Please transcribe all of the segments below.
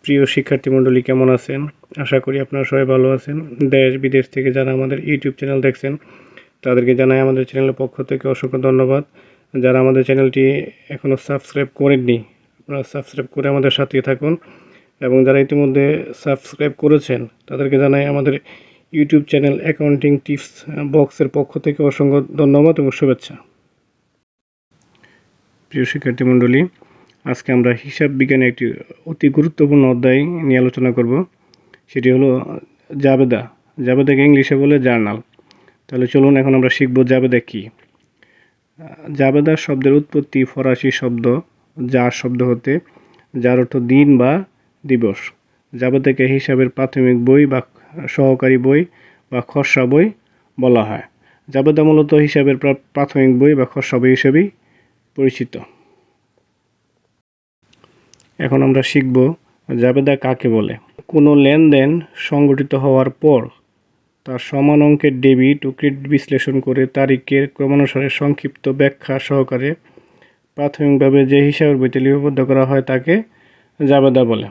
প্রিয় শিক্ষার্থীমণ্ডলী কেমন আছেন? আশা করি আপনারা সবাই ভালো আছেন। দেশ বিদেশ থেকে যারা আমাদের ইউটিউব চ্যানেল দেখছেন তাদেরকে জানাই আমাদের চ্যানেলের পক্ষ থেকে অসংখ্য ধন্যবাদ। যারা আমাদের চ্যানেলটি এখনও সাবস্ক্রাইব করেননি আপনারা সাবস্ক্রাইব করে আমাদের সাথে থাকুন, এবং যারা ইতিমধ্যে সাবস্ক্রাইব করেছেন তাদেরকে জানাই আমাদের ইউটিউব চ্যানেল অ্যাকাউন্টিং টিপস বক্সের পক্ষ থেকে অসংখ্য ধন্যবাদ এবং শুভেচ্ছা। প্রিয় শিক্ষার্থীমণ্ডলী, আজকে আমরা হিসাব বিজ্ঞানে একটি অতি গুরুত্বপূর্ণ অধ্যায় নিয়ে আলোচনা করব। সেটি হলো জাবেদা। জাবেদাকে ইংলিশে বলে জার্নাল। তাহলে চলুন এখন আমরা শিখব জাবেদা কী। জাবেদা শব্দের উৎপত্তি ফরাসি শব্দ যার শব্দ হতে, যার অর্থ দিন বা দিবস। জাবেদাকে হিসাবের প্রাথমিক বই বা সহকারী বই বা খসড়া বই বলা হয়। জাবেদা মূলত হিসাবের প্রাথমিক বই বা খসড়া বই হিসেবেই পরিচিত। এখন আমরা শিখব জাবেদা কাকে বলে। কোনো লেনদেন সংগঠিত হওয়ার পর তার সমান অঙ্কের ডেবিট ও ক্রেডিট বিশ্লেষণ করে তারিখের ক্রমানুসারে সংক্ষিপ্ত ব্যাখ্যা সহকারে প্রাথমিকভাবে যে হিসাবের বইতে লিপিবদ্ধ করা হয় তাকে জাবেদা বলে।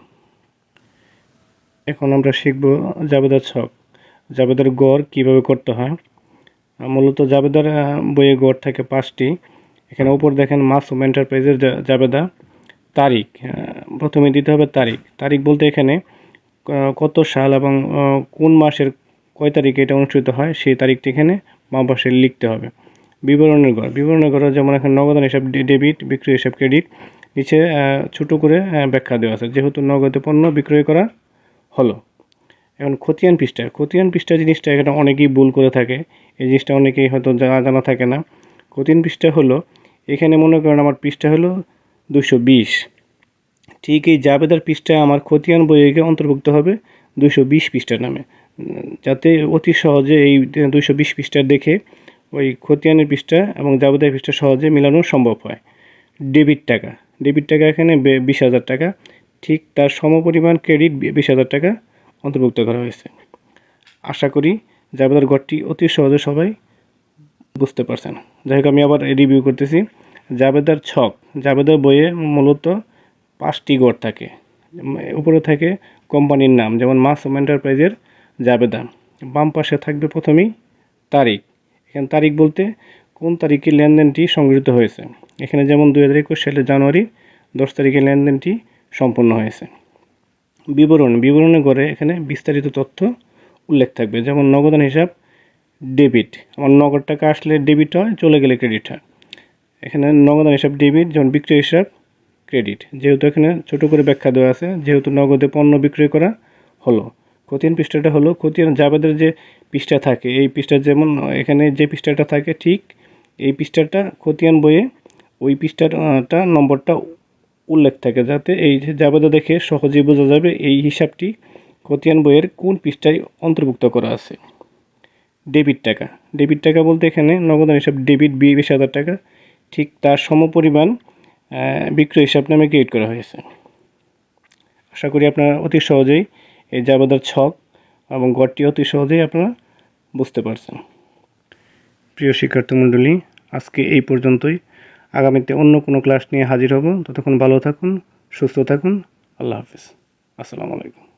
এখন আমরা শিখব জাবেদার ছক। জাবেদার গড় কিভাবে করতে হয়। মূলত জাবেদার বইয়ে গড় থাকে 5টি। এখানে উপর দেখেন মাসুম এন্টারপ্রাইজের জাবেদা। তারিখ, প্রথমে দিতে হবে তারিখ। তারিখ বলতে এখানে কত সাল এবং কোন মাসের কয় তারিখে এটা অনুষ্ঠিত হয় সেই তারিখটি এখানে বাম পাশে লিখতে হবে। বিবরণের ঘর, বিবরণের ঘর যেমন এখানে নগদান হিসাব ডেবিট, বিক্রয় হিসাব ক্রেডিট, নিচে ছোটো করে ব্যাখ্যা দেওয়া আছে যেহেতু নগদে পণ্য বিক্রয় করা হলো। এখন খতিয়ান পৃষ্ঠা, খতিয়ান পৃষ্ঠা জিনিসটা এখানে অনেকেই ভুল করে থাকে, এই জিনিসটা অনেকেই হয়তো জানা থাকে না। খতিয়ান পৃষ্ঠা হলো, এখানে মনে করেন আমার পৃষ্ঠা হলো 220, ঠিক এই জাবেদার পৃষ্ঠায় আমার খতিয়ান বইয়ে অন্তর্ভুক্ত হবে 220 পৃষ্ঠার নামে, যাতে অতি সহজে এই 220 পৃষ্ঠা দেখে ওই খতিয়ানের পৃষ্ঠা এবং জাবেদার পৃষ্ঠা সহজে মেলানো সম্ভব হয়। ডেবিট টাকা, ডেবিট টাকা এখানে 20,000 টাকা, ঠিক তার সমপরিমাণ ক্রেডিট 20,000 টাকা অন্তর্ভুক্ত করা হয়েছে। আশা করি জাবেদার গড়টি অতি সহজে সবাই বুঝতে পারছেন। যাই হোক, আমি আবার রিভিউ করতেছি। জাবেদার ছক, জাবেদার বইয়ে মূলত 5টি গড় থাকে। উপরে থাকে কোম্পানির নাম, যেমন মাসুম এন্টারপ্রাইজের জাবেদা। বাম পাশে থাকবে প্রথমেই তারিখ। এখানে তারিখ বলতে কোন তারিখে লেনদেনটি সংগঠিত হয়েছে। এখানে যেমন 2021 সালের জানুয়ারি 10 তারিখে লেনদেনটি সম্পন্ন হয়েছে। বিবরণ, বিবরণের ঘরে এখানে বিস্তারিত তথ্য উল্লেখ থাকবে, যেমন নগদান হিসাব ডেবিট, আমার নগদ টাকা আসলে ডেবিট হয়, চলে গেলে ক্রেডিট হয়। এখানে নগদান হিসাব ডেবিট, যেমন বিক্রয় হিসাব ক্রেডিট, যেহেতু এখানে ছোটো করে ব্যাখ্যা দেওয়া আছে যেহেতু নগদে পণ্য বিক্রয় করা হলো। খতিয়ান পৃষ্ঠাটা হলো খতিয়ান জাবেদার যে পৃষ্ঠা থাকে, এই পৃষ্ঠা যেমন এখানে যে পৃষ্ঠাটা থাকে ঠিক এই পৃষ্ঠাটা খতিয়ান বইয়ে ওই পৃষ্ঠাটা নম্বরটা উল্লেখ থাকে, যাতে এই যে জাবেদা দেখে সহজেই বোঝা যাবে এই হিসাবটি খতিয়ান বইয়ের কোন পৃষ্ঠায় অন্তর্ভুক্ত করা আছে। ডেবিট টাকা, ডেবিট টাকা বলতে এখানে নগদান হিসাব ডেবিট 20,000 টাকা, ঠিক তার সমপরিমাণ বিক্রয় হিসাব নামে ক্রিয়েট করা হয়েছে। আশা করি আপনারা অতি সহজেই এই জাবেদার ছক এবং গড়টি অতি সহজেই আপনারা বুঝতে পারছেন। প্রিয় শিক্ষার্থীমণ্ডলী, আজকে এই পর্যন্তই। আগামীতে অন্য কোনো ক্লাস নিয়ে হাজির হব। ততক্ষণ ভালো থাকুন, সুস্থ থাকুন। আল্লাহ হাফিজ। আসসালামু আলাইকুম।